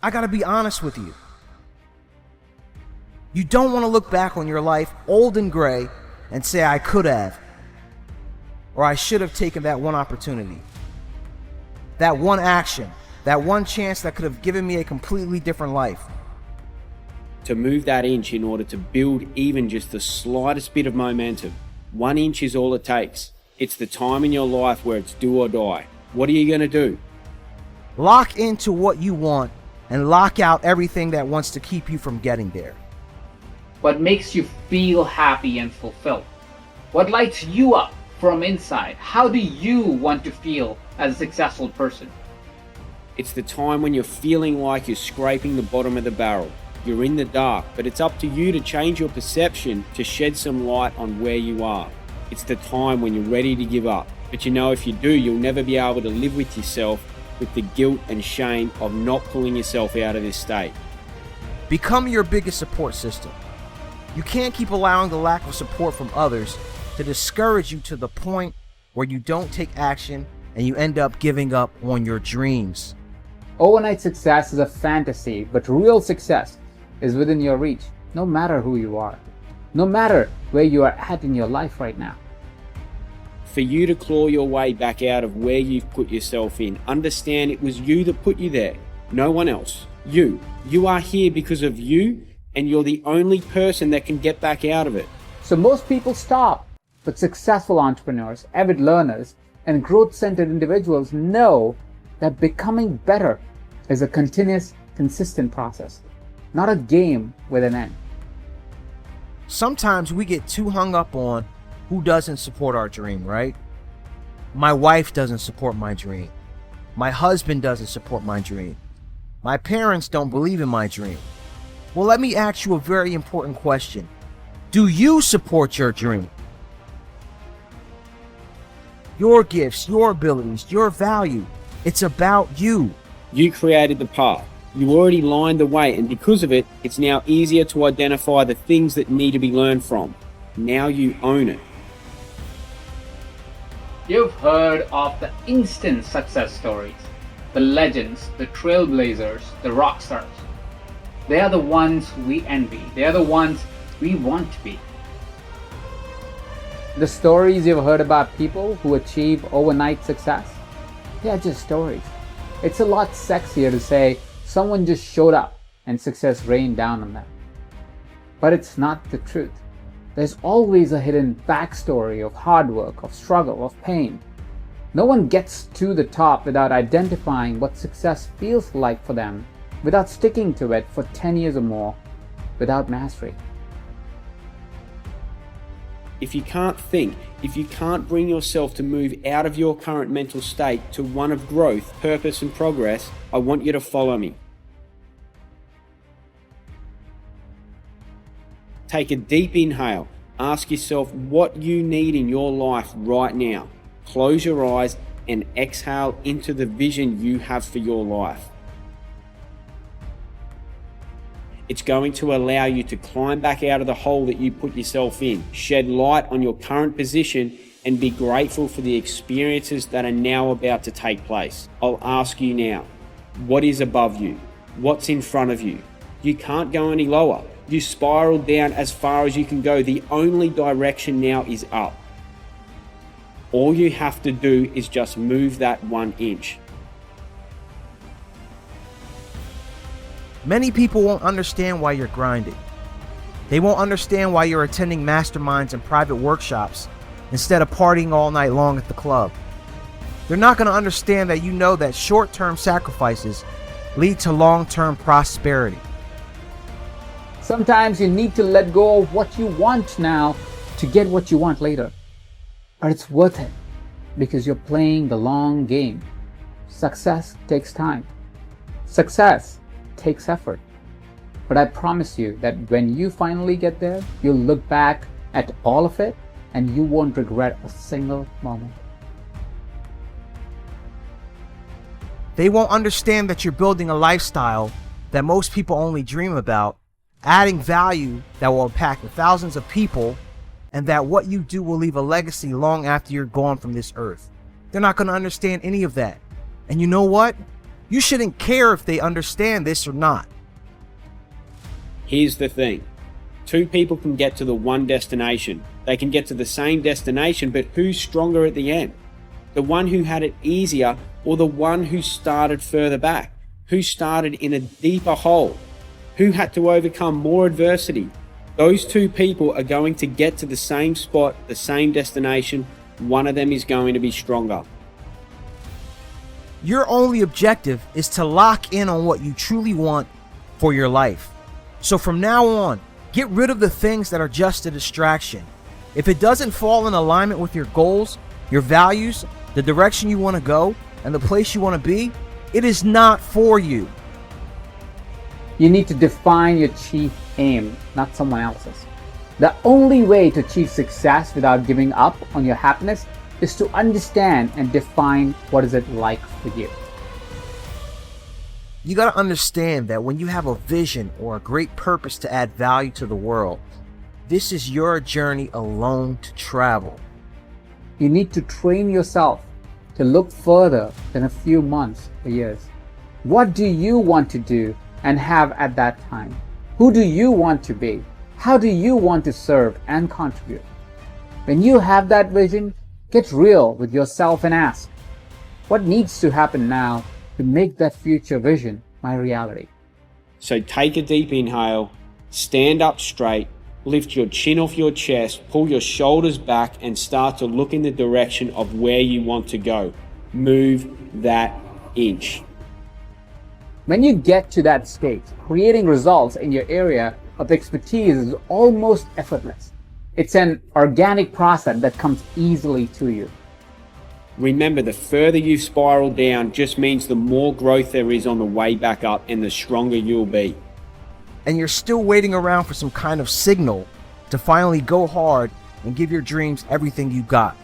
I gotta be honest with you. You don't want to look back on your life old and gray and say, I could have, or I should have taken that one opportunity, that one action, that one chance that could have given me a completely different life. To move that inch in order to build even just the slightest bit of momentum, 1 inch is all it takes. It's the time in your life where it's do or die. What are you going to do? Lock into what you want and lock out everything that wants to keep you from getting there. What makes you feel happy and fulfilled? What lights you up from inside? How do you want to feel as a successful person? It's the time when you're feeling like you're scraping the bottom of the barrel. You're in the dark, but it's up to you to change your perception to shed some light on where you are. It's the time when you're ready to give up. But you know, if you do, you'll never be able to live with yourself with the guilt and shame of not pulling yourself out of this state. Become your biggest support system. You can't keep allowing the lack of support from others to discourage you to the point where you don't take action and you end up giving up on your dreams. Overnight success is a fantasy, but real success is within your reach, no matter who you are, no matter where you are at in your life right now. For you to claw your way back out of where you've put yourself in, understand it was you that put you there, no one else. You. You are here because of you, and you're the only person that can get back out of it. So most people stop, but successful entrepreneurs, avid learners, and growth-centered individuals know that becoming better is a continuous, consistent process, not a game with an end. Sometimes we get too hung up on who doesn't support our dream, right? My wife doesn't support my dream. My husband doesn't support my dream. My parents don't believe in my dream. Well, let me ask you a very important question. Do you support your dream? Your gifts, your abilities, your value. It's about you. You created the path. You already lined the way, and because of it, it's now easier to identify the things that need to be learned from. Now you own it. You've heard of the instant success stories, the legends, the trailblazers, the rock stars. They are the ones we envy. They are the ones we want to be. The stories you've heard about people who achieve overnight success, they are just stories. It's a lot sexier to say someone just showed up and success rained down on them. But it's not the truth. There's always a hidden backstory of hard work, of struggle, of pain. No one gets to the top without identifying what success feels like for them, without sticking to it for 10 years or more, without mastery. If you can't think, if you can't bring yourself to move out of your current mental state to one of growth, purpose, and progress, I want you to follow me. Take a deep inhale. Ask yourself what you need in your life right now. Close your eyes and exhale into the vision you have for your life. It's going to allow you to climb back out of the hole that you put yourself in, shed light on your current position, and be grateful for the experiences that are now about to take place. I'll ask you now, what is above you? What's in front of you? You can't go any lower. You spiraled down as far as you can go. The only direction now is up. All you have to do is just move that 1 inch. Many people won't understand why you're grinding. They won't understand why you're attending masterminds and private workshops instead of partying all night long at the club. They're not going to understand that you know that short-term sacrifices lead to long-term prosperity. Sometimes you need to let go of what you want now to get what you want later. But it's worth it because you're playing the long game. Success takes time. Success takes effort. But I promise you that when you finally get there, you'll look back at all of it and you won't regret a single moment. They won't understand that you're building a lifestyle that most people only dream about, adding value that will impact thousands of people, and that what you do will leave a legacy long after you're gone from this earth. They're not going to understand any of that. And you know what? You shouldn't care if they understand this or not. Here's the thing. Two people can get to the one destination. They can get to the same destination, but who's stronger at the end? The one who had it easier, or the one who started further back? Who started in a deeper hole? Who had to overcome more adversity? Those two people are going to get to the same spot, the same destination. One of them is going to be stronger. Your only objective is to lock in on what you truly want for your life. So from now on, get rid of the things that are just a distraction. If it doesn't fall in alignment with your goals, your values, the direction you want to go, and the place you want to be, it is not for you. You need to define your chief aim, not someone else's. The only way to achieve success without giving up on your happiness is to understand and define what is it like for you. You got to understand that when you have a vision or a great purpose to add value to the world, this is your journey alone to travel. You need to train yourself to look further than a few months or years. What do you want to do and have at that time? Who do you want to be? How do you want to serve and contribute? When you have that vision, get real with yourself and ask, what needs to happen now to make that future vision my reality? So take a deep inhale, stand up straight, lift your chin off your chest, pull your shoulders back, and start to look in the direction of where you want to go. Move that inch. When you get to that state, creating results in your area of expertise is almost effortless. It's an organic process that comes easily to you. Remember, the further you spiral down just means the more growth there is on the way back up, and the stronger you'll be. And you're still waiting around for some kind of signal to finally go hard and give your dreams everything you got.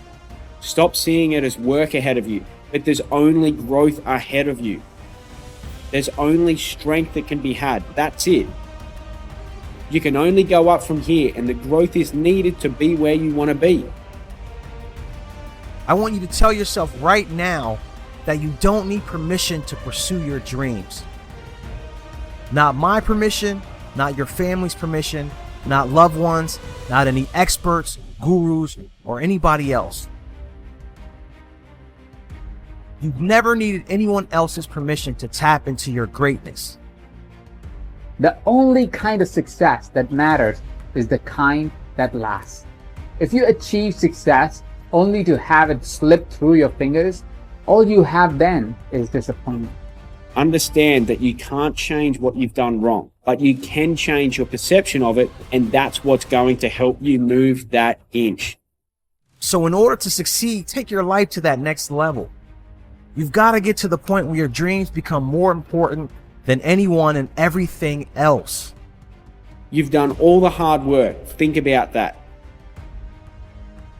Stop seeing it as work ahead of you, but there's only growth ahead of you. There's only strength that can be had. That's it. You can only go up from here, and the growth is needed to be where you want to be. I want you to tell yourself right now that you don't need permission to pursue your dreams. Not my permission, not your family's permission, not loved ones, not any experts, gurus, or anybody else. You've never needed anyone else's permission to tap into your greatness. The only kind of success that matters is the kind that lasts. If you achieve success only to have it slip through your fingers, all you have then is disappointment. Understand that you can't change what you've done wrong, but you can change your perception of it, and that's what's going to help you move that inch. So in order to succeed, take your life to that next level. You've got to get to the point where your dreams become more important than anyone and everything else. You've done all the hard work. Think about that.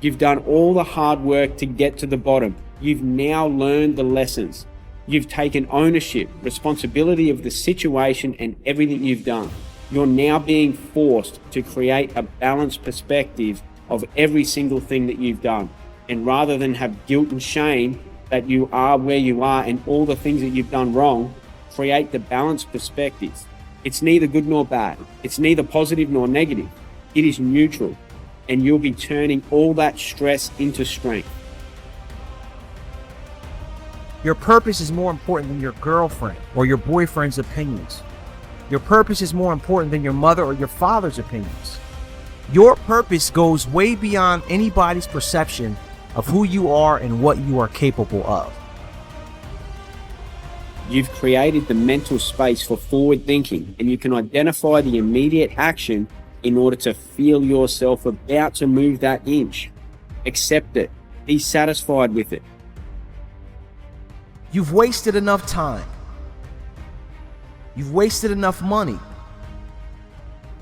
You've done all the hard work to get to the bottom. You've now learned the lessons. You've taken ownership, responsibility of the situation and everything you've done. You're now being forced to create a balanced perspective of every single thing that you've done. And rather than have guilt and shame that you are where you are and all the things that you've done wrong, create the balanced perspective. It's neither good nor bad. It's neither positive nor negative. It is neutral. And you'll be turning all that stress into strength. Your purpose is more important than your girlfriend or your boyfriend's opinions. Your purpose is more important than your mother or your father's opinions. Your purpose goes way beyond anybody's perception of who you are and what you are capable of. You've created the mental space for forward thinking, and you can identify the immediate action in order to feel yourself about to move that inch. Accept it. Be satisfied with it. You've wasted enough time. You've wasted enough money.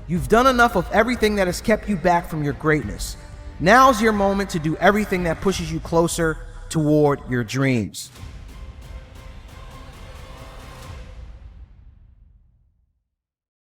You've done enough of everything that has kept you back from your greatness. Now's your moment to do everything that pushes you closer toward your dreams.